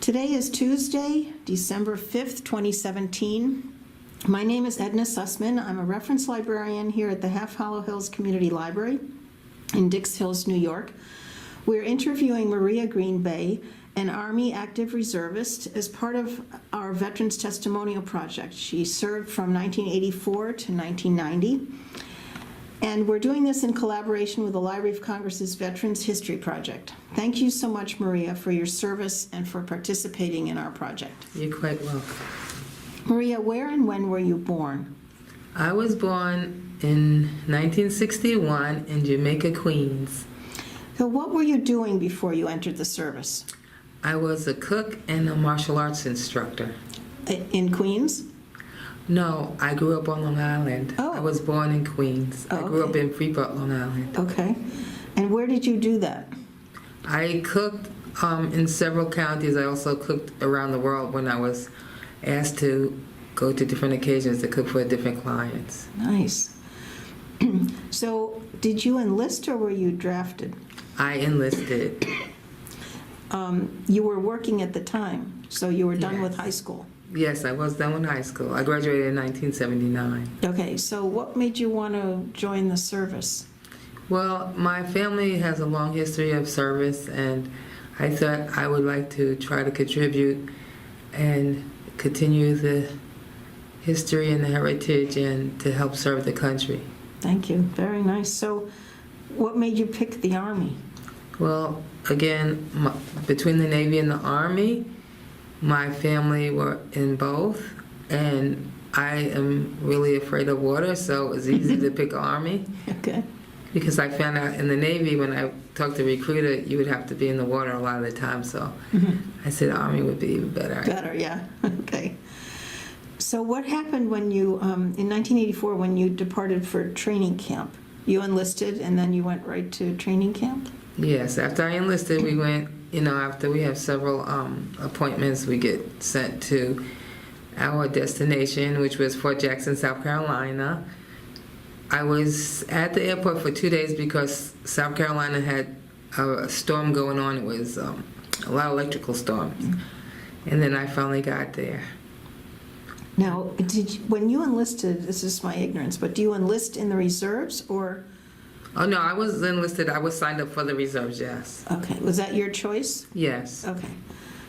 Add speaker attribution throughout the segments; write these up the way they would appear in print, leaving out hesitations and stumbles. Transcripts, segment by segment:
Speaker 1: Today is Tuesday, December 5th, 2017. My name is Edna Sussman. I'm a reference librarian here at the Half Hollow Hills Community Library in Dix Hills, New York. We're interviewing Maria Green-Bey, an Army active reservist, as part of our Veterans Testimonial Project. She served from 1984 to 1990. And we're doing this in collaboration with the Library of Congress's Veterans History Project. Thank you so much, Maria, for your service and for participating in our project.
Speaker 2: You're quite welcome.
Speaker 1: Maria, where and when were you born?
Speaker 2: I was born in 1961 in Jamaica, Queens.
Speaker 1: So what were you doing before you entered the service?
Speaker 2: I was a cook and a martial arts instructor.
Speaker 1: In Queens?
Speaker 2: No, I grew up on Long Island.
Speaker 1: Oh.
Speaker 2: I was born in Queens.
Speaker 1: Oh,
Speaker 2: I grew up
Speaker 1: okay.
Speaker 2: in Freeport, Long Island.
Speaker 1: Okay. And where did you do that?
Speaker 2: I cooked in several counties. I also cooked around the world when I was asked to go to different occasions to cook for different clients.
Speaker 1: Nice. So did you enlist or were you drafted?
Speaker 2: I enlisted.
Speaker 1: You were working at the time, so you were done with
Speaker 2: Yes.
Speaker 1: high school.
Speaker 2: Yes, I was done with high school. I graduated in 1979.
Speaker 1: Okay, so what made you want to join the service?
Speaker 2: Well, my family has a long history of service, and I thought I would like to try to contribute and continue the history and the heritage and to help serve the country.
Speaker 1: Thank you. Very nice. So what made you pick the Army?
Speaker 2: Well, again, between the Navy and the Army, my family were in both, and I am really afraid of water, so it was easy to pick Army.
Speaker 1: Okay.
Speaker 2: Because I found out in the Navy, when I talked to a recruiter, you would have to be in the water a lot of the time, so I said Army would be even better.
Speaker 1: Better, yeah. Okay. So what happened when you, in 1984, when you departed for training camp? You enlisted and then you went right to training camp?
Speaker 2: Yes, after I enlisted, we went, after we have several appointments, we get sent to our destination, which was Fort Jackson, South Carolina. I was at the airport for 2 days because South Carolina had a storm going on. It was a lot of electrical storms. And then I finally got there.
Speaker 1: Now, when you enlisted, this is my ignorance, but do you enlist in the reserves or?
Speaker 2: Oh, no, I was enlisted. I was signed up for the reserves, yes.
Speaker 1: Okay, was that your choice?
Speaker 2: Yes.
Speaker 1: Okay.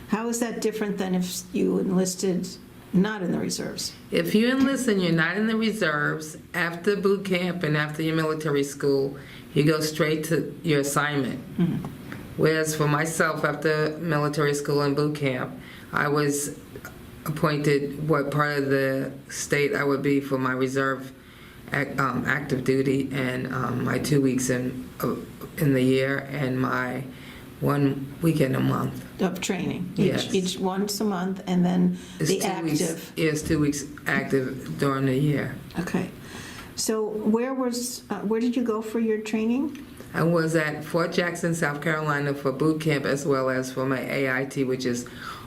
Speaker 1: How is that different than if you enlisted not in the reserves?
Speaker 2: If you enlist and you're not in the reserves, after boot camp and after your military school, you go straight to your assignment.
Speaker 1: Mm-hmm.
Speaker 2: Whereas for myself, after military school and boot camp, I was appointed what part of the state I would be for my reserve active duty and my 2 weeks in the year and my 1 weekend a month.
Speaker 1: Of training?
Speaker 2: Yes.
Speaker 1: Each once a month and then
Speaker 2: It's
Speaker 1: the
Speaker 2: 2 weeks,
Speaker 1: active?
Speaker 2: yes, 2 weeks active during the year.
Speaker 1: Okay. So where did you go for your training?
Speaker 2: I was at Fort Jackson, South Carolina for boot camp as well as for my AIT, which is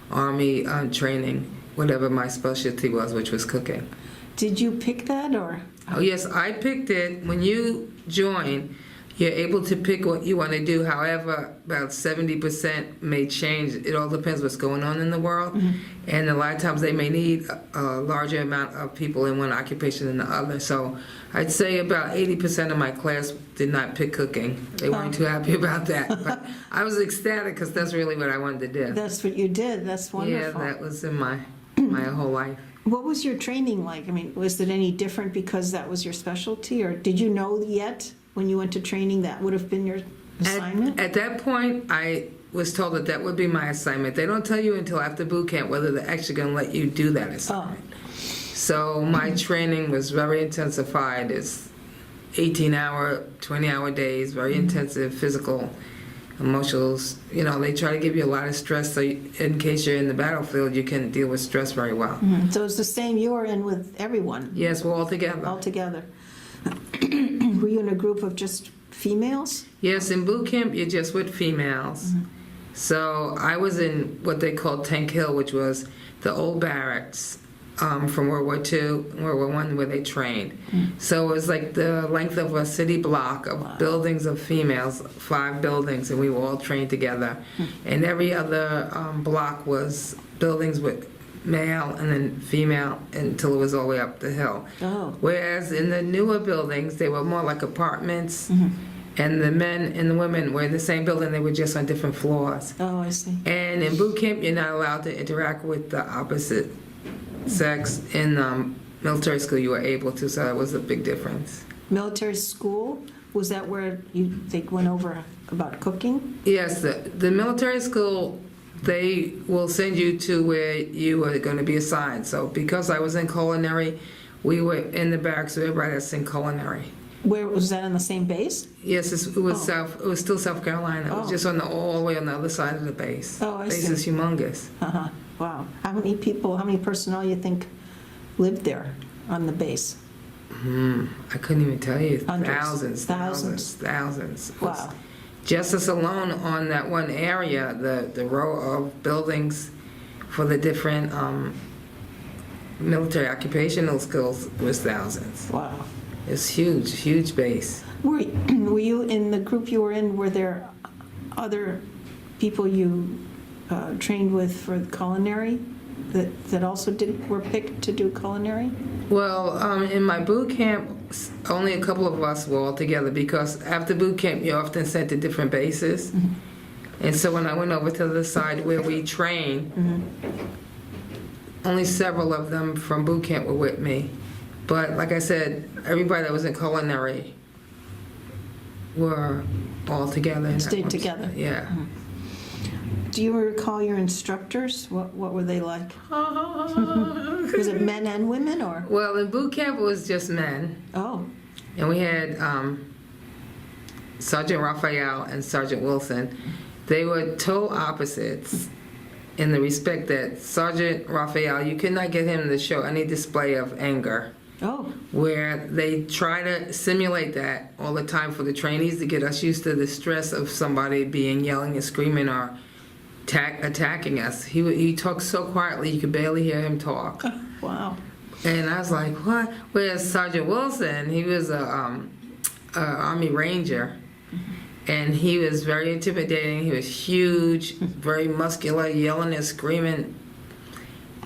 Speaker 2: Army training, whatever my specialty was, which was cooking.
Speaker 1: Did you pick that or?
Speaker 2: Oh yes, I picked it. When you join, you're able to pick what you want to do. However, about 70% may change. It all depends what's going on in the world.
Speaker 1: Mm-hmm.
Speaker 2: And a lot of times they may need a larger amount of people in one occupation than the other. So I'd say about 80% of my class did not pick cooking. They weren't too happy about that. But I was ecstatic because that's really what I wanted to do.
Speaker 1: That's what you did. That's wonderful.
Speaker 2: Yeah, that was in my whole life.
Speaker 1: What was your training like? I mean, was it any different because that was your specialty, or did you know yet when you went to training that would have been your assignment?
Speaker 2: At that point, I was told that that would be my assignment. They don't tell you until after boot camp whether they're actually going to let you do that assignment. So my training was very intensified. It's 18-hour, 20-hour days, very intensive physical, emotional. They try to give you a lot of stress so in case you're in the battlefield, you can deal with stress very well.
Speaker 1: Mm-hmm. So it's the same you were in with everyone?
Speaker 2: Yes, we're all together.
Speaker 1: All together. Were you in a group of just females?
Speaker 2: Yes, in boot camp, you're just with females. Mm-hmm. So I was in what they called Tank Hill, which was the old barracks. from World War II, World War I, where they trained. So it was like the length of a city block of buildings of females, 5 buildings, and we were all trained together. And every other block was buildings with male and then female until it was all the way up the hill.
Speaker 1: Oh.
Speaker 2: Whereas in the newer buildings, they were more like apartments, and the men and the women were in the same building, they were just on different floors.
Speaker 1: Oh, I see.
Speaker 2: And in boot camp, you're not allowed to interact with the opposite sex. In military school, you were able to, so that was a big difference.
Speaker 1: Military school, was that where they went over about cooking?
Speaker 2: Yes, the military school, they will send you to where you are going to be assigned. So because I was in culinary, we were in the barracks with everybody that's in culinary.
Speaker 1: Where, was that on the same base?
Speaker 2: Yes, it was it was still South Carolina. It was
Speaker 1: Oh.
Speaker 2: just all the way on the other side of the base.
Speaker 1: Oh, I
Speaker 2: Base
Speaker 1: see.
Speaker 2: is humongous.
Speaker 1: Uh-huh. Wow. How many people, how many personnel you think lived there on the base?
Speaker 2: I couldn't even tell you.
Speaker 1: Hundreds.
Speaker 2: Thousands.
Speaker 1: Wow.
Speaker 2: Just us alone on that one area, the row of buildings for the different military occupational skills was thousands.
Speaker 1: Wow.
Speaker 2: It's huge base.
Speaker 1: Were you, in the group you were in, were there other people you trained with for culinary that also were picked to do culinary?
Speaker 2: Well, in my boot camp, only a couple of us were all together because after boot camp, you're often sent to different bases. And so when I went over to the side where we train, only several of them from boot camp were with me. But like I said, everybody that was in culinary were all together. in that
Speaker 1: Stayed
Speaker 2: one
Speaker 1: together.
Speaker 2: spot. Yeah.
Speaker 1: Do you recall your instructors? What were they like? Was it men and women, or?
Speaker 2: Well, in boot camp, it was just men.
Speaker 1: Oh,
Speaker 2: And we had Sergeant Raphael and Sergeant Wilson. They were total opposites in the respect that Sergeant Raphael, you could not get him to show any display of anger,
Speaker 1: oh,
Speaker 2: where they try to simulate that all the time for the trainees to get us used to the stress of somebody being yelling and screaming or attacking us. He talked so quietly you could barely hear him talk.
Speaker 1: wow.
Speaker 2: And I was like, what? Whereas Sergeant Wilson, he was a Army Ranger, and he was very intimidating. He was huge, very muscular, yelling and screaming.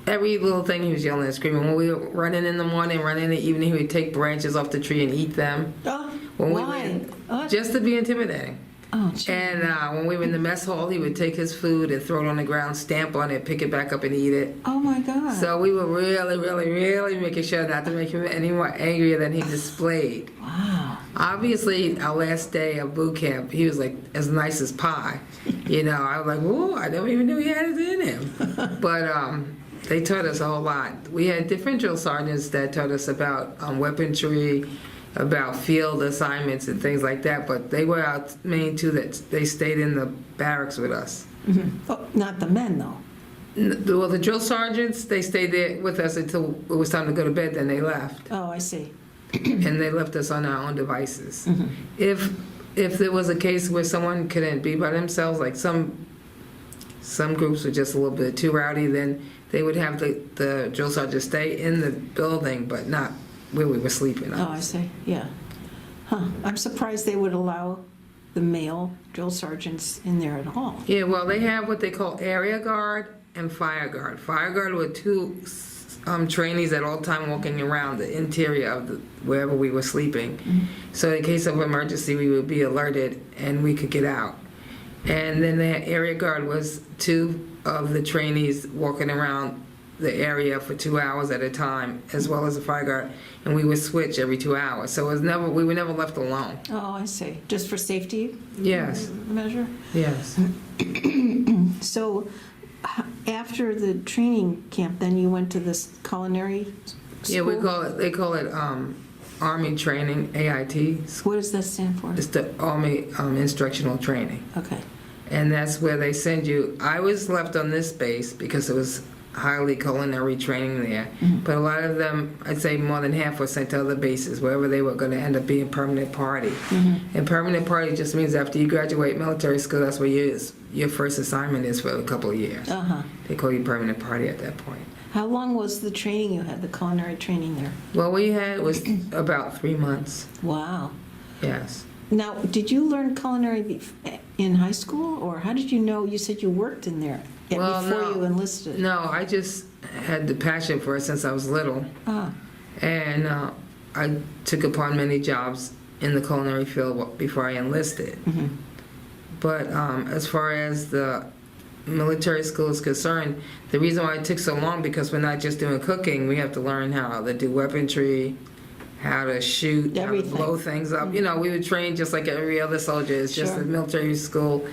Speaker 2: Every little thing he was yelling and screaming. When we were running in the morning, running in the evening, he would take branches off the tree and eat them.
Speaker 1: Oh,
Speaker 2: When
Speaker 1: why?
Speaker 2: Just to be intimidating.
Speaker 1: Oh, gee.
Speaker 2: And when we were in the mess hall, he would take his food and throw it on the ground, stamp on it, pick it back up and eat it.
Speaker 1: Oh, my God.
Speaker 2: So we were really making sure not to make him any more angrier than he displayed.
Speaker 1: Wow.
Speaker 2: Obviously, our last day of boot camp, he was like as nice as pie. You know, I was like, whoa, I never even knew he had it in him. But they taught us a whole lot. We had different drill sergeants that taught us about weaponry, about field assignments and things like that, but they were our main two that they stayed in the barracks with us.
Speaker 1: Oh, not the men, though.
Speaker 2: Well, the drill sergeants, they stayed there with us until it was time to go to bed, then they left.
Speaker 1: Oh, I see.
Speaker 2: And they left us on our own devices. If there was a case where someone couldn't be by themselves, like some groups were just a little bit too rowdy, then they would have the drill sergeant stay in the building, but not where we were sleeping.
Speaker 1: Oh, I see, yeah. Huh, I'm surprised they would allow the male drill sergeants in there at all.
Speaker 2: Yeah, well, they have what they call area guard and fire guard. Fire guard were two trainees at all time walking around the interior of wherever we were sleeping. So in case of emergency, we would be alerted and we could get out. And then the area guard was two of the trainees walking around the area for 2 hours at a time, as well as a fire guard, and we would switch every 2 hours. So we were never left alone.
Speaker 1: Oh, I see. Just for safety
Speaker 2: Yes,
Speaker 1: measure?
Speaker 2: yes.
Speaker 1: So after the training camp, then you went to this culinary school?
Speaker 2: Yeah, they call it Army Training, AIT.
Speaker 1: What does that stand for?
Speaker 2: It's the Army Instructional Training.
Speaker 1: Okay.
Speaker 2: And that's where they send you. I was left on this base because it was highly culinary training there. But a lot of them, I'd say more than half, were sent to other bases, wherever they were going to end up being permanent party. And permanent party just means after you graduate military school, that's where your first assignment is for a couple of years.
Speaker 1: Uh-huh.
Speaker 2: They call you permanent party at that point.
Speaker 1: How long was the training you had, the culinary training there?
Speaker 2: Well, we had was about 3 months.
Speaker 1: Wow.
Speaker 2: Yes.
Speaker 1: Now, did you learn culinary in high school, or how did you know? You said you worked in there
Speaker 2: Well,
Speaker 1: before
Speaker 2: no.
Speaker 1: you enlisted.
Speaker 2: No, I just had the passion for it since I was little.
Speaker 1: Ah,
Speaker 2: And I took upon many jobs in the culinary field before I enlisted.
Speaker 1: mhm.
Speaker 2: But as far as the military school is concerned, the reason why it took so long, because we're not just doing cooking, we have to learn how to do weaponry, how to shoot,
Speaker 1: Everything.
Speaker 2: how to blow things up. You know, we would train just like every other soldier. It's just
Speaker 1: Sure.
Speaker 2: the military school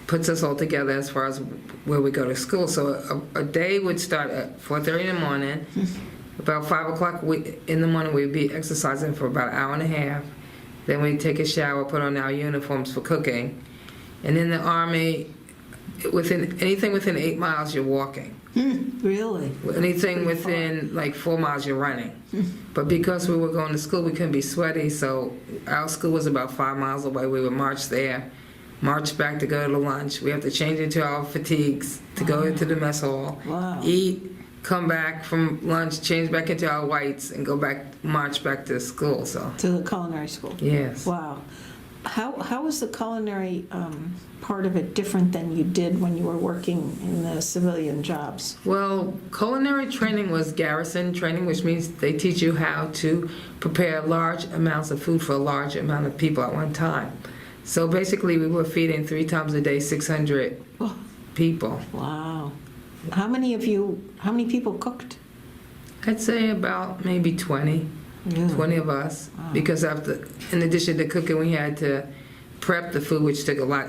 Speaker 2: puts us all together as far as where we go to school. So a day would start at 4:30 in the morning. About 5 o'clock in the morning, we'd be exercising for about an hour and a half. Then we'd take a shower, put on our uniforms for cooking. And in the Army, anything within 8 miles, you're walking.
Speaker 1: Really?
Speaker 2: Anything
Speaker 1: Pretty far.
Speaker 2: within like 4 miles, you're running. But because we were going to school, we couldn't be sweaty, so our school was about 5 miles away. We would march there, march back to go to lunch. We have to change into our fatigues to go into the mess hall,
Speaker 1: Wow.
Speaker 2: eat, come back from lunch, change back into our whites, and go back, march back to school. So
Speaker 1: To the culinary school?
Speaker 2: yes.
Speaker 1: Wow. How was the culinary part of it different than you did when you were working in the civilian jobs?
Speaker 2: Well, culinary training was garrison training, which means they teach you how to prepare large amounts of food for a large amount of people at one time. So basically, we were feeding 3 times a day, 600
Speaker 1: Oh,
Speaker 2: people.
Speaker 1: wow. How many people cooked?
Speaker 2: I'd say about maybe 20.
Speaker 1: Really?
Speaker 2: 20 of us,
Speaker 1: Wow.
Speaker 2: because in addition to cooking, we had to prep the food, which took a lot.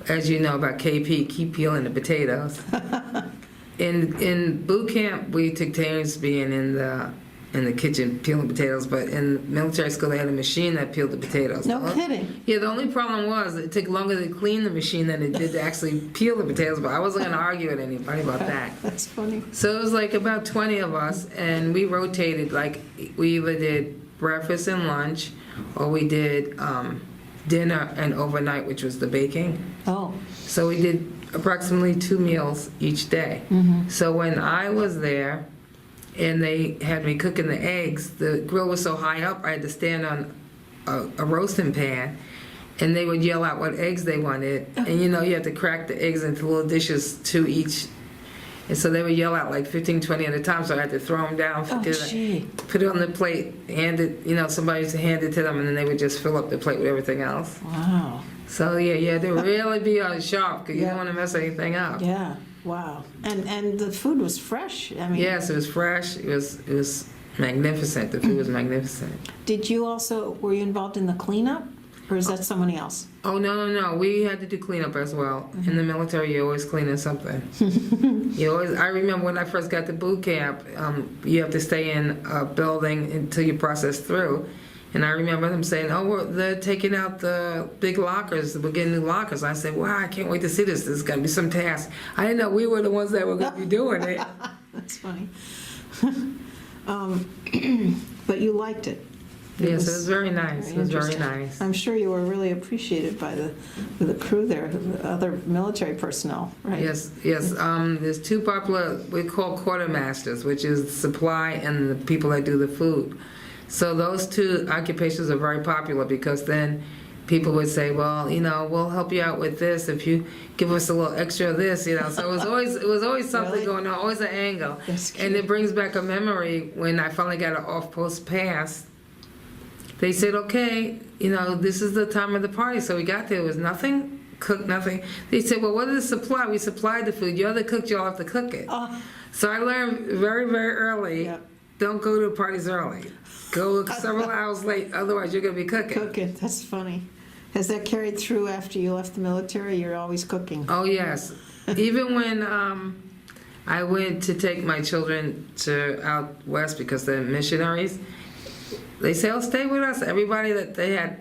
Speaker 2: As you know about KP, keep peeling the potatoes. In boot camp, we took turns being in the kitchen peeling potatoes, but in military school, they had a machine that peeled the potatoes.
Speaker 1: No kidding.
Speaker 2: Yeah, the only problem was it took longer to clean the machine than it did to actually peel the potatoes, but I wasn't going to argue with anybody about that.
Speaker 1: That's funny.
Speaker 2: So it was like about 20 of us, and we rotated. Like we either did breakfast and lunch, or we did dinner and overnight, which was the baking.
Speaker 1: Oh,
Speaker 2: So we did approximately 2 meals each day. So when I was there, and they had me cooking the eggs, the grill was so high up, I had to stand on a roasting pan, and they would yell out what eggs they wanted. And you know, you have to crack the eggs into little dishes, 2 each. And so they would yell out like 15, 20 at a time, so I had to throw them down,
Speaker 1: oh, gee.
Speaker 2: put it on the plate, hand it, somebody used to hand it to them, and then they would just fill up the plate with everything else.
Speaker 1: Wow.
Speaker 2: So yeah, you had to really be on sharp, because you
Speaker 1: Yeah.
Speaker 2: don't want to mess anything up.
Speaker 1: Yeah. Wow. And the food was fresh. I mean,
Speaker 2: Yes, it was fresh. It was magnificent. The food was magnificent.
Speaker 1: were you involved in the cleanup, or is that somebody else?
Speaker 2: Oh, no. We had to do cleanup as well. In the military, you're always cleaning something. I remember when I first got to boot camp, you have to stay in a building until you process through. And I remember them saying, they're taking out the big lockers. We're getting new lockers. I said, wow, I can't wait to see this. This is going to be some task. I didn't know we were the ones that were going to be doing it.
Speaker 1: That's funny. But you liked it.
Speaker 2: Yes, it was very nice. It was very
Speaker 1: interesting.
Speaker 2: nice.
Speaker 1: I'm sure you were really appreciated by the crew there, the other military personnel, right?
Speaker 2: Yes. There's 2 popular, we call quartermasters, which is supply and the people that do the food. So those 2 occupations are very popular, because then people would say, well, we'll help you out with this if you give us a little extra of this, So it was always something
Speaker 1: Really?
Speaker 2: going on, always an angle.
Speaker 1: That's cute.
Speaker 2: And it brings back a memory when I finally got an off-post pass. They said, okay, this is the time of the party. So we got there, it was nothing, cooked nothing. They said, well, what is the supply? We supplied the food. You're the cook, you'll have to cook it.
Speaker 1: Oh,
Speaker 2: So I learned very, very early,
Speaker 1: Yep.
Speaker 2: don't go to parties early. Go several hours late, otherwise you're going to be cooking.
Speaker 1: cooking, that's funny. Has that carried through after you left the military? You're always cooking.
Speaker 2: Oh, yes. Even when I went to take my children to out west because they're missionaries, they say, stay with us. Everybody that they had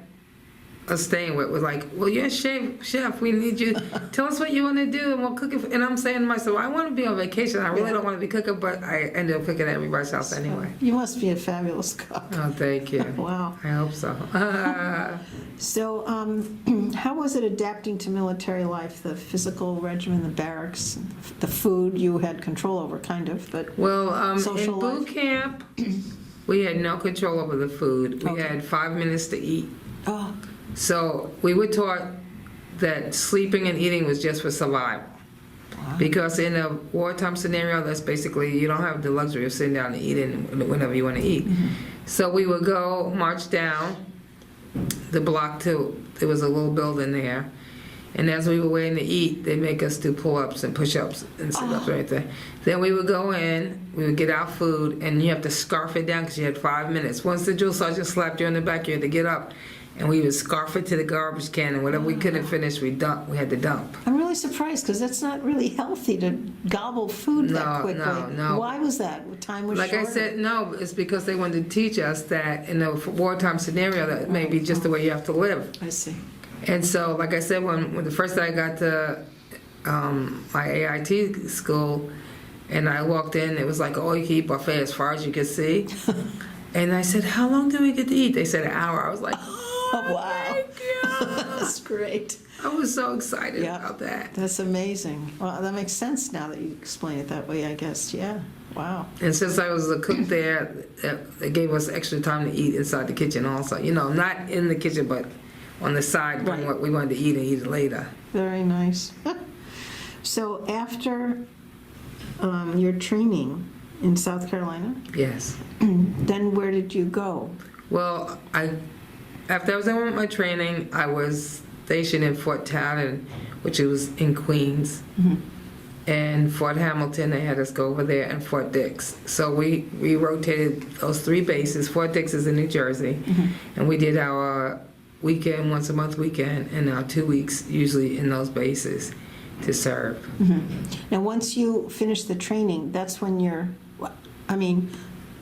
Speaker 2: us staying with was like, well, you're a chef. We need you. Tell us what you want to do, and we'll cook it. And I'm saying to myself, I want to be on vacation. I really don't want to be cooking, but I ended up cooking at everybody's house anyway.
Speaker 1: You must be a fabulous cook.
Speaker 2: Oh, thank you.
Speaker 1: Wow.
Speaker 2: I hope so.
Speaker 1: So, how was it adapting to military life? The physical regimen, the barracks, the food you had control over, kind of, but
Speaker 2: Well, in
Speaker 1: social
Speaker 2: boot
Speaker 1: life?
Speaker 2: camp, we had no control over the food. We
Speaker 1: Okay.
Speaker 2: had 5 minutes to eat.
Speaker 1: oh,
Speaker 2: So we were taught that sleeping and eating was just for survival.
Speaker 1: wow.
Speaker 2: Because in a wartime scenario, that's basically, you don't have the luxury of sitting down and eating whenever you want to eat. So we would go march down the block to, there was a little building there. And as we were waiting to eat, they'd make us do pull-ups and push-ups and sit-ups right there. Then we would go in, we would get our food, and you have to scarf it down because you had 5 minutes. Once the drill sergeant slapped you in the back, you had to get up. And we would scarf it to the garbage can, and whatever we couldn't finish, we had to dump.
Speaker 1: I'm really surprised because that's not really healthy to gobble food that
Speaker 2: No,
Speaker 1: quickly.
Speaker 2: no.
Speaker 1: Why was that? Time was
Speaker 2: Like
Speaker 1: short?
Speaker 2: I said, no, it's because they wanted to teach us that in a wartime scenario, that may be just the way you have to live.
Speaker 1: I see.
Speaker 2: And so, like I said, when the first day I got to my AIT school, and I walked in, it was like all you can eat buffet as far as you could see. And I said, how long do we get to eat? They said an hour. I was like,
Speaker 1: Oh, wow. That's great.
Speaker 2: I was so excited
Speaker 1: Yeah.
Speaker 2: about that.
Speaker 1: That's amazing. Well, that makes sense now that you explain it that way, I guess. Yeah. Wow.
Speaker 2: And since I was a cook there, they gave us extra time to eat inside the kitchen also. You know, not in the kitchen, but on the side, bring
Speaker 1: Right.
Speaker 2: what we wanted to eat and eat it later.
Speaker 1: Very nice. So after your training in South Carolina,
Speaker 2: Yes.
Speaker 1: then where did you go?
Speaker 2: Well, after I was done with my training, I was stationed in Fort Tannen, which was in Queens. And Fort Hamilton, they had us go over there, and Fort Dix. So we rotated those 3 bases. Fort Dix is in New Jersey. And we did our weekend, once a month weekend, and our 2 weeks usually in those bases to serve.
Speaker 1: Now, once you finished the training, that's when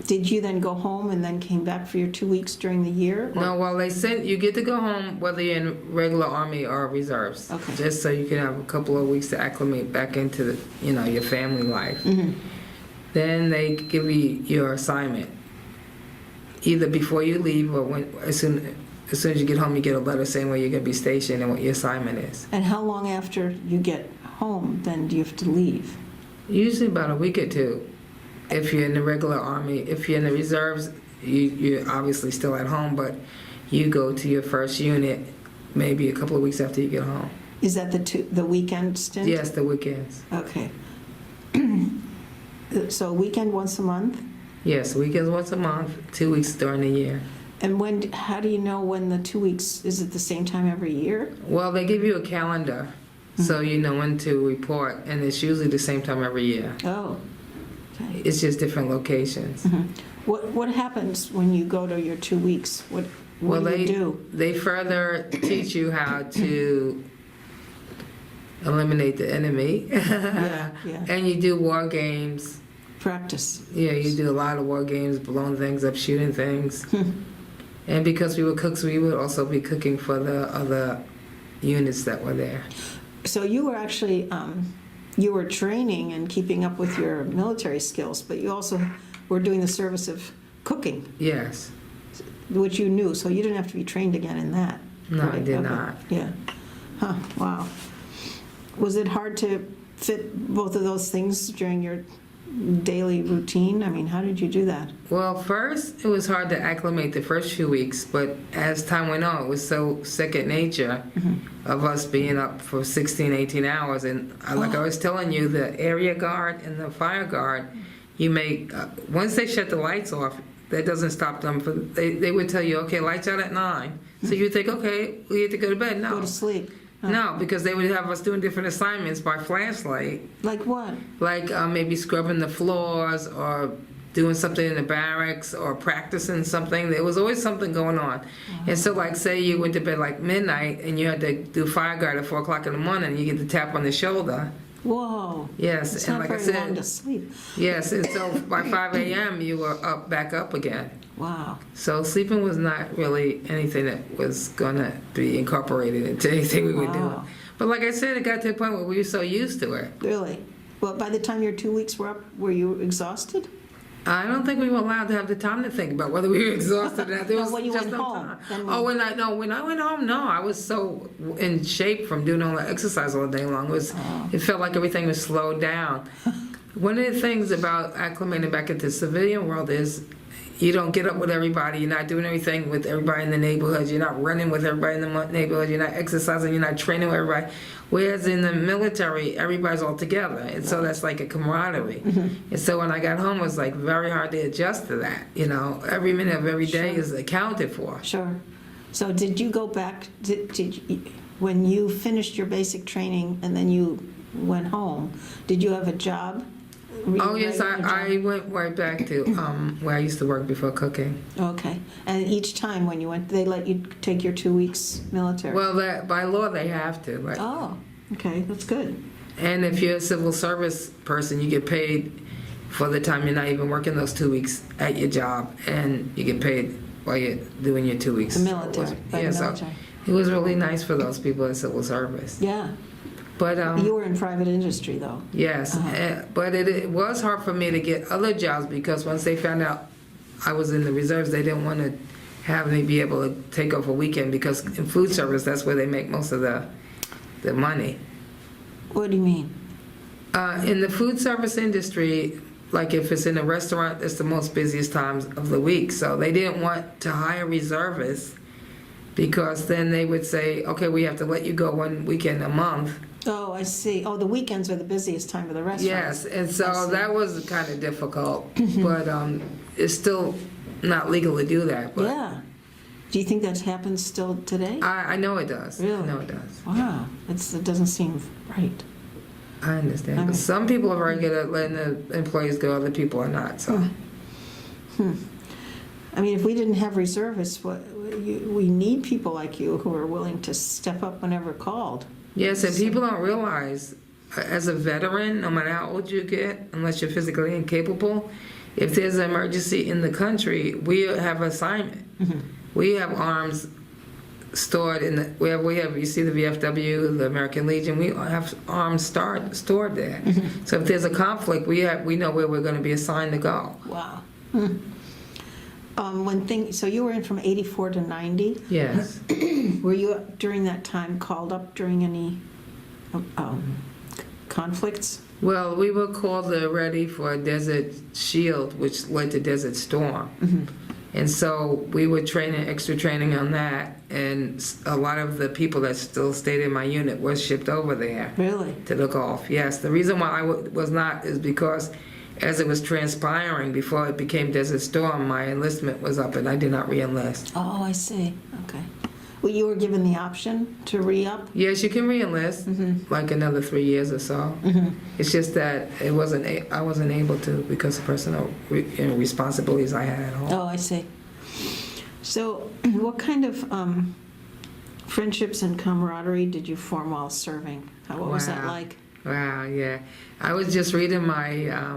Speaker 1: did you then go home and then came back for your 2 weeks during the year? or-
Speaker 2: No, well, you get to go home whether you're in regular Army or reserves.
Speaker 1: Okay.
Speaker 2: Just so you can have a couple of weeks to acclimate back into your family life. Then they give you your assignment. Either before you leave or as soon as you get home, you get a letter saying where you're going to be stationed and what your assignment is.
Speaker 1: And how long after you get home then do you have to leave?
Speaker 2: Usually about a week or two. If you're in the regular Army, if you're in the reserves, you're obviously still at home, but you go to your first unit maybe a couple of weeks after you get home.
Speaker 1: Is that the weekend stint?
Speaker 2: Yes, the weekends.
Speaker 1: Okay. So a weekend once a month?
Speaker 2: Yes, weekends once a month, 2 weeks during the year.
Speaker 1: And how do you know when the 2 weeks, is it the same time every year?
Speaker 2: Well, they give you a calendar, so you know when to report, and it's usually the same time every year.
Speaker 1: Oh, okay.
Speaker 2: It's just different locations.
Speaker 1: What happens when you go to your 2 weeks? What do you do?
Speaker 2: They further teach you how to eliminate the enemy.
Speaker 1: Yeah.
Speaker 2: And you do war games.
Speaker 1: Practice.
Speaker 2: Yeah, you do a lot of war games, blowing things up, shooting things. And because we were cooks, we would also be cooking for the other units that were there.
Speaker 1: So you were actually, you were training and keeping up with your military skills, but you also were doing the service of cooking,
Speaker 2: Yes.
Speaker 1: which you knew, so you didn't have to be trained again in that.
Speaker 2: No, I
Speaker 1: Right,
Speaker 2: did
Speaker 1: okay.
Speaker 2: not.
Speaker 1: Yeah. Huh, wow. Was it hard to fit both of those things during your daily routine? I mean, how did you do that?
Speaker 2: Well, first, it was hard to acclimate the first few weeks, but as time went on, it was so second nature of us being up for 16, 18 hours. And like I was telling you, the area guard and the fire guard, once they shut the lights off, that doesn't stop them. They would tell you, okay, lights out at 9. So you think, okay, we have to go to bed. No.
Speaker 1: Go to sleep? Huh.
Speaker 2: No, because they would have us doing different assignments by flashlight.
Speaker 1: Like what?
Speaker 2: Like maybe scrubbing the floors or doing something in the barracks or practicing something. There was always something going on. And so like say you went to bed like midnight and you had to do fire guard at 4 o'clock in the morning, you get the tap on the shoulder.
Speaker 1: Whoa.
Speaker 2: Yes,
Speaker 1: It's
Speaker 2: and
Speaker 1: not
Speaker 2: like I
Speaker 1: very long
Speaker 2: said,
Speaker 1: to sleep.
Speaker 2: yes, and so by 5 a.m. you were back up again.
Speaker 1: Wow.
Speaker 2: So sleeping was not really anything that was going to be incorporated into anything we were doing.
Speaker 1: Wow.
Speaker 2: But like I said, it got to the point where we were so used to it.
Speaker 1: Really? Well, by the time your 2 weeks were up, were you exhausted?
Speaker 2: I don't think we were allowed to have the time to think about whether we were exhausted or not. There
Speaker 1: No,
Speaker 2: was
Speaker 1: when you
Speaker 2: just
Speaker 1: went
Speaker 2: no
Speaker 1: home,
Speaker 2: time.
Speaker 1: then
Speaker 2: Oh, when I went home, no, I was so in shape from doing all the exercise all day long. It felt like everything was slowed down. One of the things about acclimating back into the civilian world is you don't get up with everybody. You're not doing everything with everybody in the neighborhood. You're not running with everybody in the neighborhood. You're not exercising. You're not training with everybody. Whereas in the military, everybody's all together. And so that's like a camaraderie. And so when I got home, it was like very hard to adjust to that. You know, every minute of every day is accounted for.
Speaker 1: Sure. So did you go back, when you finished your basic training and then you went home, did you have a job?
Speaker 2: Oh, yes, I went right back to where I used to work before cooking.
Speaker 1: Okay. And each time when you went, they let you take your 2 weeks military?
Speaker 2: Well, by law, they have to. Right?
Speaker 1: Oh, okay, that's good.
Speaker 2: And if you're a civil service person, you get paid for the time you're not even working those 2 weeks at your job, and you get paid while you're doing your 2 weeks.
Speaker 1: The military, by the
Speaker 2: So
Speaker 1: military.
Speaker 2: it was really nice for those people in civil service.
Speaker 1: Yeah.
Speaker 2: But
Speaker 1: You were in private industry, though.
Speaker 2: yes, but it was hard for me to get other jobs because once they found out I was in the reserves, they didn't want to have me be able to take off a weekend because in food service, that's where they make most of the money.
Speaker 1: What do you mean?
Speaker 2: In the food service industry, like if it's in a restaurant, it's the most busiest times of the week. So they didn't want to hire reservists because then they would say, okay, we have to let you go one weekend a month.
Speaker 1: Oh, I see. Oh, the weekends are the busiest time of the restaurant.
Speaker 2: Yes, and
Speaker 1: I
Speaker 2: so
Speaker 1: see.
Speaker 2: that was kind of difficult, but it's still not legal to do that. But
Speaker 1: Yeah. Do you think that happens still today?
Speaker 2: I know it does.
Speaker 1: Really?
Speaker 2: I know it does.
Speaker 1: Wow. It doesn't seem right.
Speaker 2: I understand.
Speaker 1: I mean-
Speaker 2: Some people are very good at letting the employees go, other people are not. So.
Speaker 1: I mean, if we didn't have reservists, we need people like you who are willing to step up whenever called.
Speaker 2: Yes, and people don't realize, as a veteran, no matter how old you get, unless you're physically incapable, if there's an emergency in the country, we have assignment. We have arms stored in the, we have, you see the VFW, the American Legion, we have arms stored there. So if there's a conflict, we know where we're going to be assigned to go.
Speaker 1: Wow. So you were in from 84 to 90.
Speaker 2: Yes.
Speaker 1: Were you, during that time, called up during any conflicts?
Speaker 2: Well, we were called ready for Desert Shield, which led to Desert Storm. And so we were extra training on that, and a lot of the people that still stayed in my unit were shipped over there
Speaker 1: Really?
Speaker 2: to the Gulf. Yes, the reason why I was not is because as it was transpiring before it became Desert Storm, my enlistment was up and I did not re-enlist.
Speaker 1: Oh, I see. Okay. Well, you were given the option to re-up?
Speaker 2: Yes, you can re-enlist, like another 3 years or so. It's just that I wasn't able to because of personal responsibilities I had at home.
Speaker 1: Oh, I see. So what kind of friendships and camaraderie did you form while serving? What was that
Speaker 2: Wow.
Speaker 1: like?
Speaker 2: Wow, yeah. I was just reading my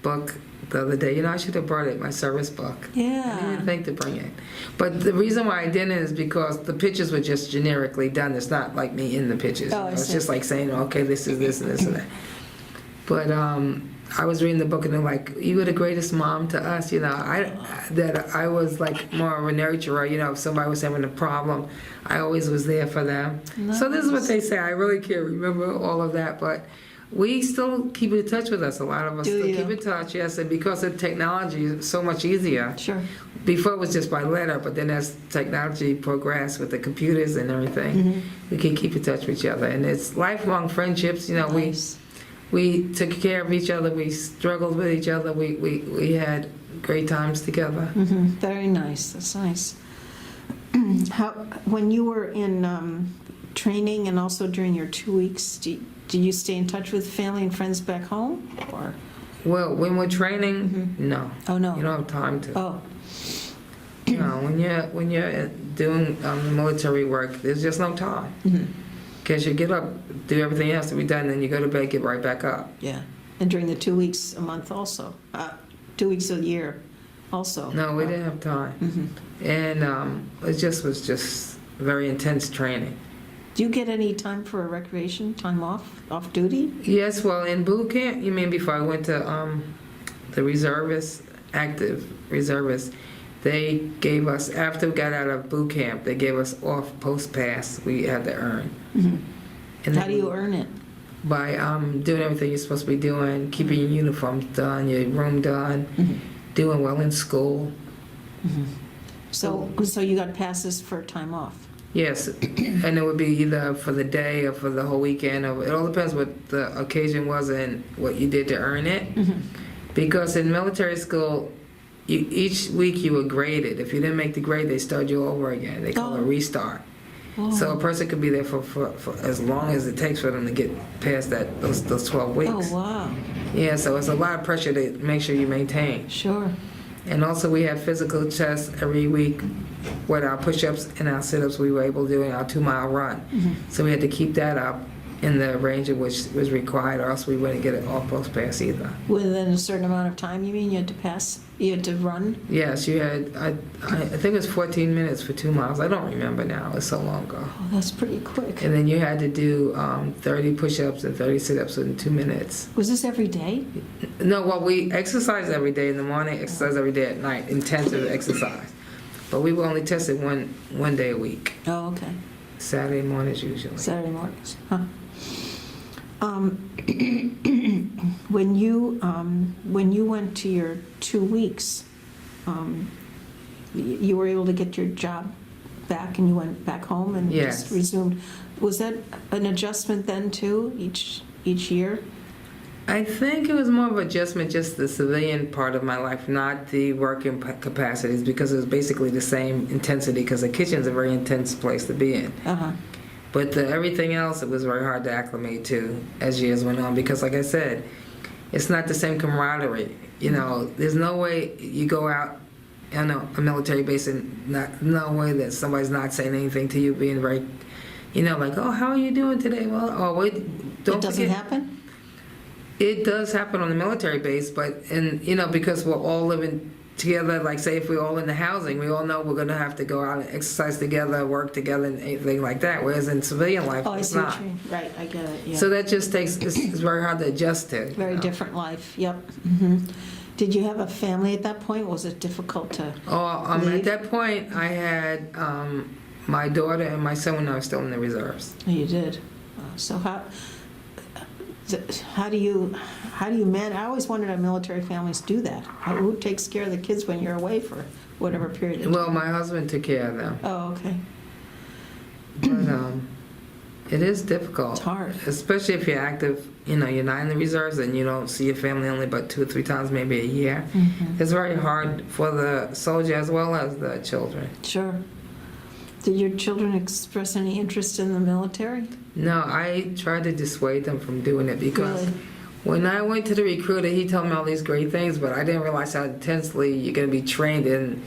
Speaker 2: book the other day. You know, I should have brought it, my service book. I didn't
Speaker 1: Yeah.
Speaker 2: even think to bring it. But the reason why I didn't is because the pictures were just generically done. It's not like me in the pictures.
Speaker 1: Oh, I
Speaker 2: It's
Speaker 1: see.
Speaker 2: just like saying, okay, this is this and this and that. But I was reading the book and they're like, you were the greatest mom to us. You know, I was like more of a nurturer. You know, if somebody was having a problem, I always was there for them. So this is what they say. I really can't remember all of that, but we still keep in touch with us. A lot of us
Speaker 1: Do
Speaker 2: still
Speaker 1: you?
Speaker 2: keep in touch, yes. And because of technology, it's so much easier.
Speaker 1: Sure.
Speaker 2: Before it was just by letter, but then as technology progressed with the computers and everything, we can keep in touch with each other. And it's lifelong friendships. You know,
Speaker 1: Nice.
Speaker 2: we took care of each other. We struggled with each other. We had great times together.
Speaker 1: Very nice. That's nice. When you were in training and also during your 2 weeks, did you stay in touch with family and friends back home? Or
Speaker 2: Well, when we're training, no.
Speaker 1: oh no.
Speaker 2: You don't have time to.
Speaker 1: Oh,
Speaker 2: No, when you're doing military work, there's just no time. Because you get up, do everything else to be done, then you go to bed, get right back up.
Speaker 1: yeah. And during the 2 weeks a month also, 2 weeks a year. also?
Speaker 2: No, we didn't have time. And it just was just very intense training.
Speaker 1: Do you get any time for recreation, time off duty?
Speaker 2: Yes, well, in boot camp, you mean before I went to the reservists, active reservists, they gave us, after we got out of boot camp, they gave us off post pass we had to earn. And
Speaker 1: How do you earn it?
Speaker 2: By doing everything you're supposed to be doing, keeping your uniforms done, your room done, doing well in school.
Speaker 1: So you got passes for time off?
Speaker 2: Yes, and it would be either for the day or for the whole weekend. Or it all depends what the occasion was and what you did to earn it. Because in military school, each week you were graded. If you didn't make the grade, they start you over again. They call it a restart. So a person could be there for as long as it takes for them to get past those 12 weeks.
Speaker 1: Oh, wow.
Speaker 2: Yeah, so it's a lot of pressure to make sure you maintain.
Speaker 1: Sure.
Speaker 2: And also we had physical tests every week with our push-ups and our sit-ups we were able to do in our 2-mile run. So we had to keep that up in the range of which was required, or else we wouldn't get it off post pass either.
Speaker 1: Within a certain amount of time, you mean you had to pass? You had to run?
Speaker 2: Yes, you had, I think it was 14 minutes for 2 miles. I don't remember now, it's so long ago.
Speaker 1: Oh, that's pretty quick.
Speaker 2: And then you had to do 30 push-ups and 30 sit-ups in 2 minutes.
Speaker 1: Was this every day?
Speaker 2: No, well, we exercised every day in the morning, exercise every day at night, intensive exercise. But we were only tested one day a week.
Speaker 1: Oh, okay.
Speaker 2: Saturday mornings usually.
Speaker 1: Saturday mornings, huh? When you went to your 2 weeks, you were able to get your job back and you went back home and
Speaker 2: Yes.
Speaker 1: just resumed. Was that an adjustment then too, each year?
Speaker 2: I think it was more of adjustment, just the civilian part of my life, not the working capacities, because it was basically the same intensity, because the kitchen's a very intense place to be in.
Speaker 1: Uh-huh.
Speaker 2: But everything else, it was very hard to acclimate to as years went on, because like I said, it's not the same camaraderie. You know, there's no way you go out on a military base and no way that somebody's not saying anything to you, being very, like, oh, how are you doing today? Well, oh, wait, don't
Speaker 1: It doesn't
Speaker 2: forget.
Speaker 1: happen?
Speaker 2: It does happen on the military base, but because we're all living together, like say if we're all in the housing, we all know we're going to have to go out and exercise together, work together, and anything like that. Whereas in civilian life,
Speaker 1: Oh, I
Speaker 2: it's
Speaker 1: see what
Speaker 2: not.
Speaker 1: you mean. Right, I get it, yeah.
Speaker 2: So that just it's very hard to adjust to.
Speaker 1: Very different life, yep. Did you have a family at that point? Was it difficult to
Speaker 2: At
Speaker 1: leave?
Speaker 2: that point, I had my daughter and my son when I was still in the reserves.
Speaker 1: Oh, you did. So how do you manage? I always wondered how military families do that. Who takes care of the kids when you're away for whatever period of time?
Speaker 2: Well, my husband took care of them.
Speaker 1: Oh, okay.
Speaker 2: But it is difficult.
Speaker 1: It's hard.
Speaker 2: Especially if you're active, you're not in the reserves and you don't see your family only about 2 or 3 times maybe a year. It's very hard for the soldier as well as the children.
Speaker 1: Sure. Did your children express any interest in the military?
Speaker 2: No, I tried to dissuade them from doing it because
Speaker 1: Really?
Speaker 2: when I went to the recruiter, he told me all these great things, but I didn't realize how intensely you're going to be trained in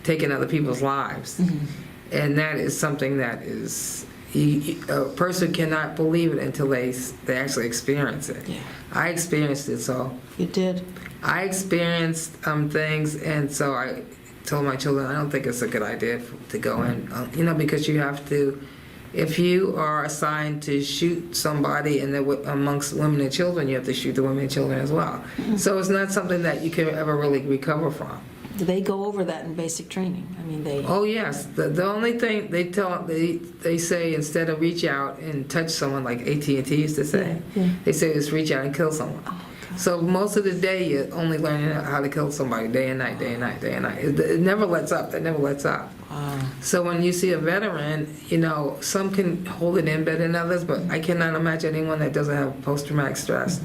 Speaker 2: taking other people's lives. And that is something that is, a person cannot believe it until they actually experience it.
Speaker 1: Yeah.
Speaker 2: I experienced it, so.
Speaker 1: You did?
Speaker 2: I experienced things, and so I told my children, I don't think it's a good idea to go in, because you have to, if you are assigned to shoot somebody and they're amongst women and children, you have to shoot the women and children as well. So it's not something that you can ever really recover from.
Speaker 1: Do they go over that in basic training? I mean, they...
Speaker 2: Oh yes, the only thing they say, instead of reach out and touch someone like AT&T used to say, they say just reach out and kill someone.
Speaker 1: Oh, God.
Speaker 2: So most of the day you're only learning how to kill somebody day and night, day and night, day and night. It never lets up. It never lets up.
Speaker 1: Wow.
Speaker 2: So when you see a veteran, some can hold it in better than others, but I cannot imagine anyone that doesn't have post-traumatic stress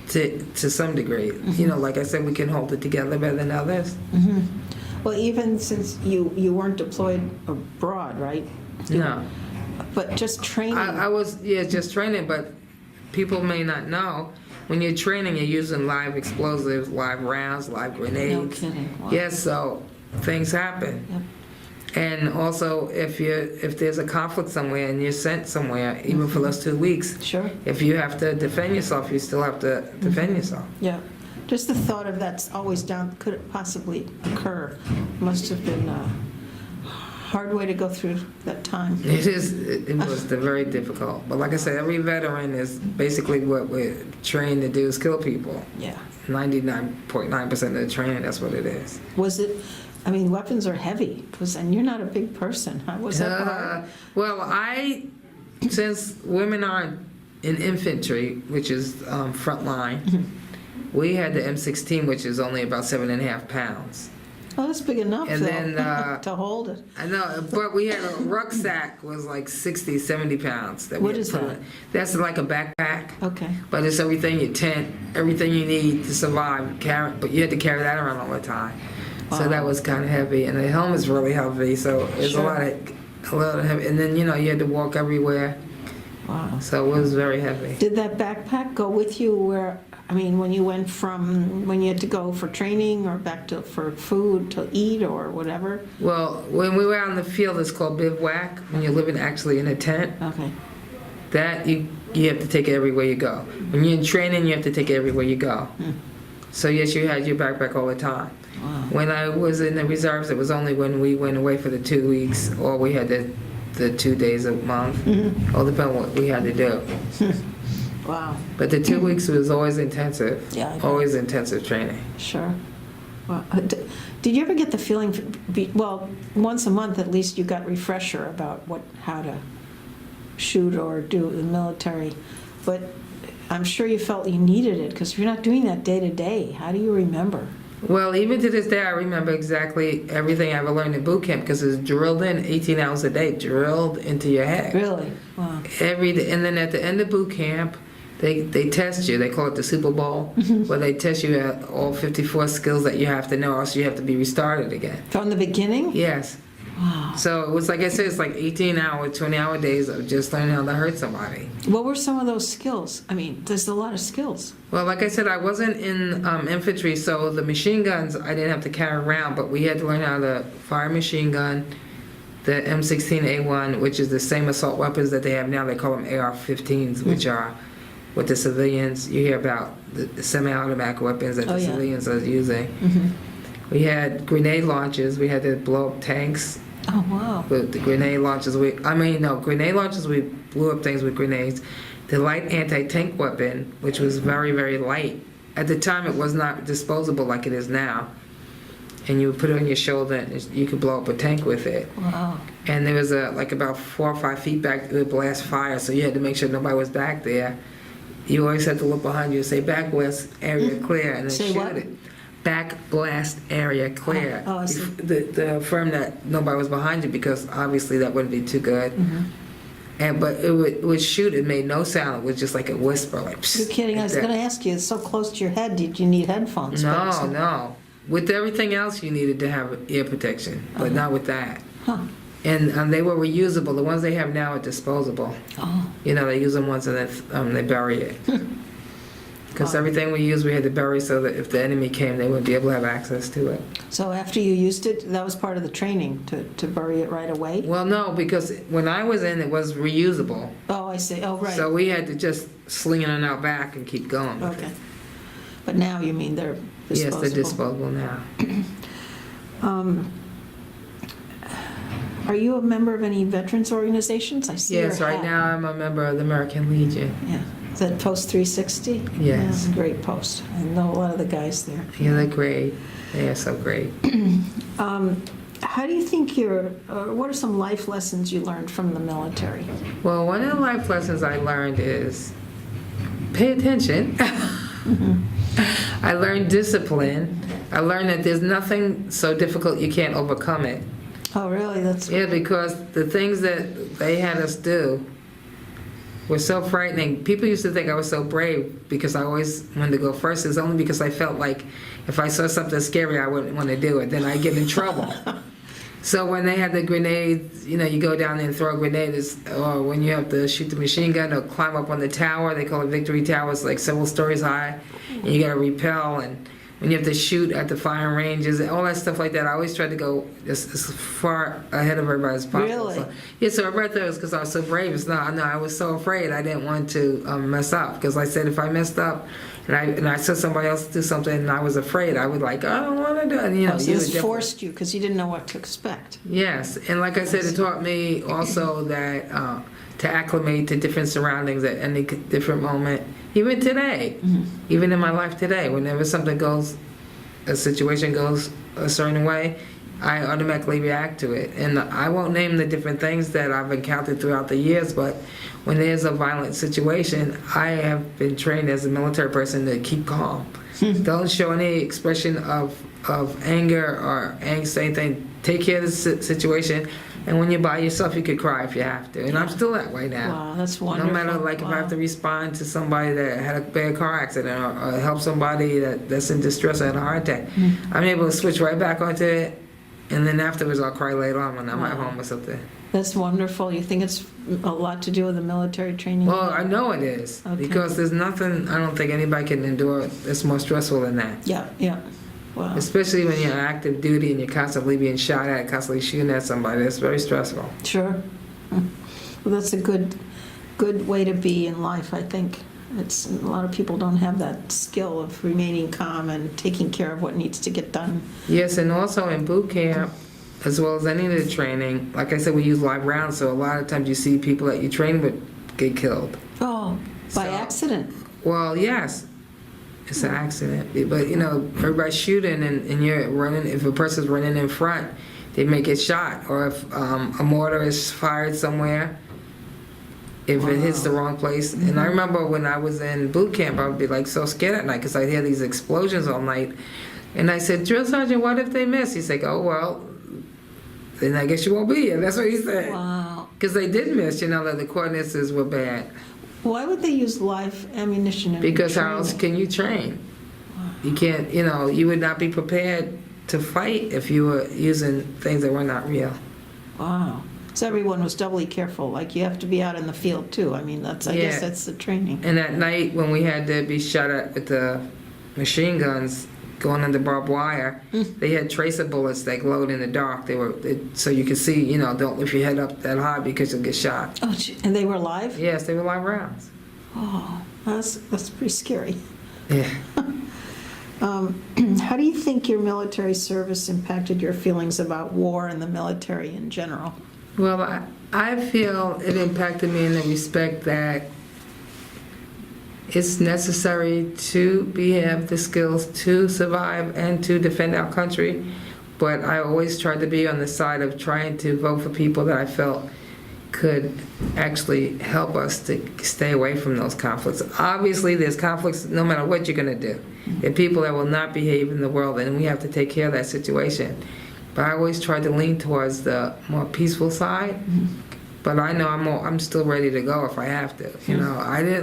Speaker 2: to some degree. Like I said, we can hold it together better than others.
Speaker 1: Well, even since you weren't deployed abroad, right?
Speaker 2: No.
Speaker 1: But just training...
Speaker 2: I was, just training, but people may not know. When you're training, you're using live explosives, live rounds, live grenades.
Speaker 1: No kidding. Wow.
Speaker 2: Yes, so things happen.
Speaker 1: Yep.
Speaker 2: And also, if there's a conflict somewhere and you're sent somewhere, even for those 2 weeks,
Speaker 1: Sure.
Speaker 2: if you have to defend yourself, you still have to defend yourself.
Speaker 1: Yeah. Just the thought of that's always down, could it possibly occur, must have been a hard way to go through that time.
Speaker 2: It was very difficult. But like I said, every veteran is basically what we're trained to do is kill people.
Speaker 1: Yeah.
Speaker 2: 99.9% of the training, that's what it is.
Speaker 1: Was it, I mean, weapons are heavy, and you're not a big person. Huh? Was that hard?
Speaker 2: Well, since women aren't in infantry, which is front line, we had the M16, which is only about 7.5 pounds.
Speaker 1: Oh, that's big enough,
Speaker 2: And
Speaker 1: though,
Speaker 2: then,
Speaker 1: to hold it.
Speaker 2: I know, but we had a rucksack was like 60, 70 pounds.
Speaker 1: What is that?
Speaker 2: That's like a backpack.
Speaker 1: Okay.
Speaker 2: But it's everything, your tent, everything you need to survive. But you had to carry that around all the time.
Speaker 1: Wow.
Speaker 2: So that was kind of heavy. And the helmet's really heavy, so it's
Speaker 1: Sure.
Speaker 2: a lot of heavy. And then, you had to walk everywhere.
Speaker 1: Wow.
Speaker 2: So it was very heavy.
Speaker 1: Did that backpack go with you when you went from, when you had to go for training or back for food to eat or whatever?
Speaker 2: Well, when we were out in the field, it's called bivouac, when you're living actually in a tent.
Speaker 1: Okay.
Speaker 2: That, you have to take it everywhere you go. When you're in training, you have to take it everywhere you go. So yes, you had your backpack all the time.
Speaker 1: Wow.
Speaker 2: When I was in the reserves, it was only when we went away for the 2 weeks, or we had the 2 days a month. All depending on what we had to do.
Speaker 1: Wow.
Speaker 2: But the 2 weeks was always intensive.
Speaker 1: Yeah, I bet.
Speaker 2: Always intensive training.
Speaker 1: Sure. Well, did you ever get the feeling, well, once a month at least you got refresher about how to shoot or do in the military, but I'm sure you felt you needed it because if you're not doing that day to day, how do you remember?
Speaker 2: Well, even to this day, I remember exactly everything I ever learned in boot camp because it's drilled in 18 hours a day, drilled into your head.
Speaker 1: Really? Wow.
Speaker 2: Every day. And then at the end of boot camp, they test you. They call it the Super Bowl, where they test you at all 54 skills that you have to know, or else you have to be restarted again.
Speaker 1: From the beginning?
Speaker 2: Yes.
Speaker 1: Wow.
Speaker 2: So it was like I said, it's like 18-hour, 20-hour days of just learning how to hurt somebody.
Speaker 1: What were some of those skills? I mean, there's a lot of skills.
Speaker 2: Well, like I said, I wasn't in infantry, so the machine guns I didn't have to carry around, but we had to learn how to fire a machine gun, the M16A1, which is the same assault weapons that they have now. They call them AR-15s, which are what the civilians, you hear about the semi-automatic weapons that the civilians are using. We had grenade launchers. We had to blow up tanks.
Speaker 1: Oh, wow.
Speaker 2: With the grenade launchers, grenade launchers, we blew up things with grenades. The light anti-tank weapon, which was very, very light. At the time, it was not disposable like it is now. And you would put it on your shoulder, and you could blow up a tank with it.
Speaker 1: Wow.
Speaker 2: And there was about 4 or 5 feet back, it would blast fire, so you had to make sure nobody was back there. You always had to look behind you and say, back west area clear, and then
Speaker 1: Say
Speaker 2: shoot
Speaker 1: what?
Speaker 2: it. Back blast area clear.
Speaker 1: Oh, I see.
Speaker 2: The affirm that nobody was behind you, because obviously that wouldn't be too good. But it would shoot, it made no sound, it was just like a whisper, like psst.
Speaker 1: You're kidding. I was going to ask you, it's so close to your head, did you need headphones?
Speaker 2: No. With everything else, you needed to have ear protection, but not with that.
Speaker 1: Huh.
Speaker 2: And they were reusable. The ones they have now are disposable.
Speaker 1: Oh.
Speaker 2: They use them once and then they bury it. Because everything we used, we had to bury so that if the enemy came, they wouldn't be able to have access to it.
Speaker 1: So after you used it, that was part of the training, to bury it right away?
Speaker 2: Well, no, because when I was in, it was reusable.
Speaker 1: Oh, I see. Oh, right.
Speaker 2: So we had to just sling it on our back and keep going with
Speaker 1: Okay.
Speaker 2: it.
Speaker 1: But now you mean they're disposable?
Speaker 2: Yes, they're disposable now.
Speaker 1: Are you a member of any veterans organizations? I see
Speaker 2: Yes,
Speaker 1: your
Speaker 2: right
Speaker 1: hat.
Speaker 2: now I'm a member of the American Legion.
Speaker 1: Yeah. Is that Post 360?
Speaker 2: Yes.
Speaker 1: Yeah, it's a great post. I know a lot of the guys there.
Speaker 2: Yeah, they're great. They are so great.
Speaker 1: How do you think what are some life lessons you learned from the military?
Speaker 2: Well, one of the life lessons I learned is pay attention. I learned discipline. I learned that there's nothing so difficult you can't overcome it.
Speaker 1: Oh, really? That's
Speaker 2: Yeah, because the things that they had us do were so frightening. People used to think I was so brave because I always wanted to go first. It's only because I felt like if I saw something scary, I wouldn't want to do it. Then I'd get in trouble. So when they had the grenades, you go down there and throw a grenade, or when you have to shoot the machine gun or climb up on the tower, they call it Victory Tower, it's like several stories high, and you got to repel, and when you have to shoot at the firing ranges and all that stuff like that. I always tried to go as far ahead of everybody as possible.
Speaker 1: Really?
Speaker 2: So, yeah, so everybody thought it was because I was so brave. It's not. No, I was so afraid. I didn't want to mess up, because I said if I messed up and I saw somebody else do something and I was afraid, I would like, I don't want to do it. You know,
Speaker 1: So
Speaker 2: use
Speaker 1: this
Speaker 2: it different.
Speaker 1: forced you because you didn't know what to expect.
Speaker 2: Yes, and like I said, it taught me also that to acclimate to different surroundings at any different moment. Even today, even in my life today, whenever something goes, a situation goes a certain way, I automatically react to it. And I won't name the different things that I've encountered throughout the years, but when there's a violent situation, I have been trained as a military person to keep calm. Don't show any expression of anger or angst or anything. Take care of the situation. And when you're by yourself, you could cry if you have to. And I'm still that way now.
Speaker 1: Wow, that's wonderful.
Speaker 2: No matter, like, if I have to respond to somebody that had a bad car accident or help somebody that's in distress or had a heart attack, I'm able to switch right back onto it. And then afterwards, I'll cry later on when I'm at home or something.
Speaker 1: That's wonderful. You think it's a lot to do with the military training?
Speaker 2: Well, I know it is.
Speaker 1: Okay.
Speaker 2: Because there's nothing I don't think anybody can endure that's more stressful than that.
Speaker 1: Yeah, yeah. Wow.
Speaker 2: Especially when you're active duty and you're constantly being shot at, constantly shooting at somebody. It's very stressful.
Speaker 1: Sure. Well, that's a good way to be in life, I think. It's a lot of people don't have that skill of remaining calm and taking care of what needs to get done.
Speaker 2: Yes, and also in boot camp, as well as any of the training, like I said, we use live rounds, so a lot of times you see people that you train with get killed.
Speaker 1: Oh, by
Speaker 2: So-
Speaker 1: accident.
Speaker 2: Well, yes, it's an accident, but you know, everybody's shooting and you're running. If a person's running in front, they may get shot, or if a mortar is fired somewhere, if it hits the wrong place. And I remember when I was in boot camp, I would be like so scared at night because I'd hear these explosions all night. And I said, Drill Sergeant, what if they miss? He's like, oh, well, then I guess you won't be here. That's what he said.
Speaker 1: Wow.
Speaker 2: Because they did miss, you know, that the coordinates were bad.
Speaker 1: Why would they use live ammunition in
Speaker 2: Because how
Speaker 1: training?
Speaker 2: else can you train? You can't, you know, you would not be prepared to fight if you were using things that were not real.
Speaker 1: Wow. So everyone was doubly careful. Like, you have to be out in the field too. I mean, I guess
Speaker 2: Yeah.
Speaker 1: that's the training.
Speaker 2: And at night when we had to be shot at with the machine guns going under barbed wire, they had tracer bullets that glowed in the dark. So you could see, you know, don't lift your head up that high because you'll get shot.
Speaker 1: Oh, and they were live?
Speaker 2: Yes, they were live rounds.
Speaker 1: Oh, that's pretty scary.
Speaker 2: Yeah.
Speaker 1: How do you think your military service impacted your feelings about war and the military in general?
Speaker 2: Well, I feel it impacted me in the respect that it's necessary to have the skills to survive and to defend our country, but I always tried to be on the side of trying to vote for people that I felt could actually help us to stay away from those conflicts. Obviously, there's conflicts no matter what you're going to do. There are people that will not behave in the world, and we have to take care of that situation. But I always tried to lean towards the more peaceful side. But I know I'm still ready to go if I have to. You know,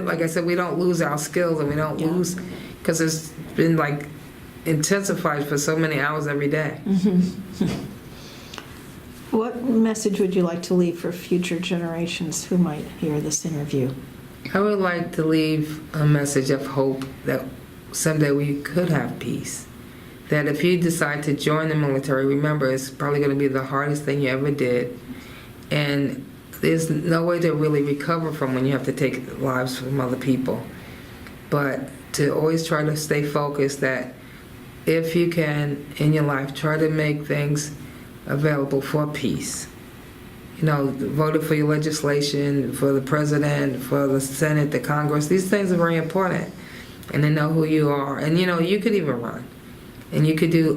Speaker 2: like I said, we don't lose our skills, and we don't lose, because it's been like intensified for so many hours every day.
Speaker 1: What message would you like to leave for future generations who might hear this interview?
Speaker 2: I would like to leave a message of hope that someday we could have peace. That if you decide to join the military, remember it's probably going to be the hardest thing you ever did. And there's no way to really recover from when you have to take lives from other people. But to always try to stay focused that if you can, in your life, try to make things available for peace. You know, voted for your legislation, for the president, for the Senate, the Congress. These things are very important. And to know who you are. And, you know, you could even run. And you could do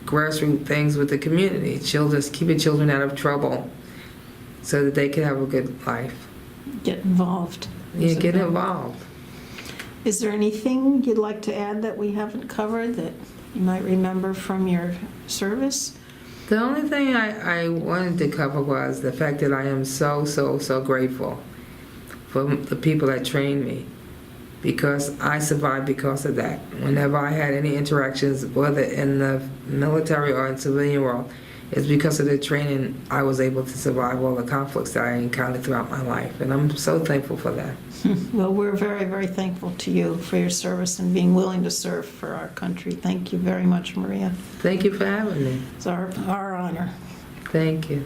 Speaker 2: grassroots things with the community. Keeping children out of trouble so that they can have a good life.
Speaker 1: Get involved.
Speaker 2: Yeah, get involved.
Speaker 1: Is there anything you'd like to add that we haven't covered that you might remember from your service?
Speaker 2: The only thing I wanted to cover was the fact that I am so, so, so grateful for the people that trained me, because I survived because of that. Whenever I had any interactions, whether in the military or in civilian world, it's because of the training I was able to survive all the conflicts that I encountered throughout my life. And I'm so thankful for that.
Speaker 1: Well, we're very, very thankful to you for your service and being willing to serve for our country. Thank you very much, Maria.
Speaker 2: Thank you for having me.
Speaker 1: It's our honor.
Speaker 2: Thank you.